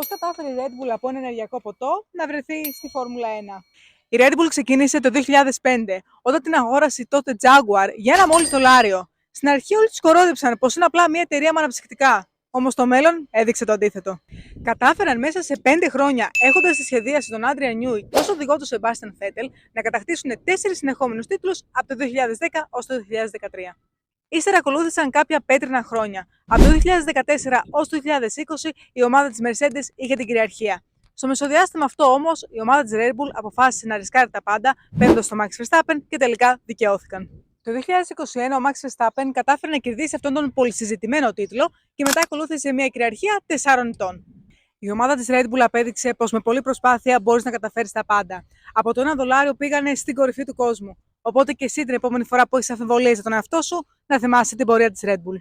Πώς κατάφερε η Red Bull από ένα ενεργειακό ποτό να βρεθεί στη Φόρμουλα 1? Η Red Bull ξεκίνησε το 2005, όταν την αγόρασε τότε Jaguar για ένα μόλις $1. Στην αρχή όλοι τους κορόδεψαν πως είναι απλά μια εταιρεία με αναψυκτικά. Όμως το μέλλον έδειξε το αντίθετο. Κατάφεραν μέσα σε 5 χρόνια, έχοντας στη σχεδίαση τον Άντρια Νιούι και ως οδηγό του Σεμπάστιαν Φέτελ, να κατακτήσουν 4 συνεχόμενους τίτλους από το 2010 ως το 2013. Ύστερα ακολούθησαν κάποια πέτρινα χρόνια. Από το 2014 ως το 2020 η ομάδα της Mercedes είχε την κυριαρχία. Στο μεσοδιάστημα αυτό όμως η ομάδα της Red Bull αποφάσισε να ρισκάρει τα πάντα παίρνοντας τον Max Verstappen και τελικά δικαιώθηκαν. Το 2021 ο Max Verstappen κατάφερε να κερδίσει αυτόν τον πολυσυζητημένο τίτλο και μετά ακολούθησε μια κυριαρχία 4 ετών. Η ομάδα της Red Bull απέδειξε πως με πολλή προσπάθεια μπορείς να καταφέρεις τα πάντα. Από το $1 πήγανε στην κορυφή του κόσμου. Οπότε και εσύ την επόμενη φορά που έχεις αμφιβολίες για τον εαυτό σου, να θυμάσαι την πορεία της Red Bull.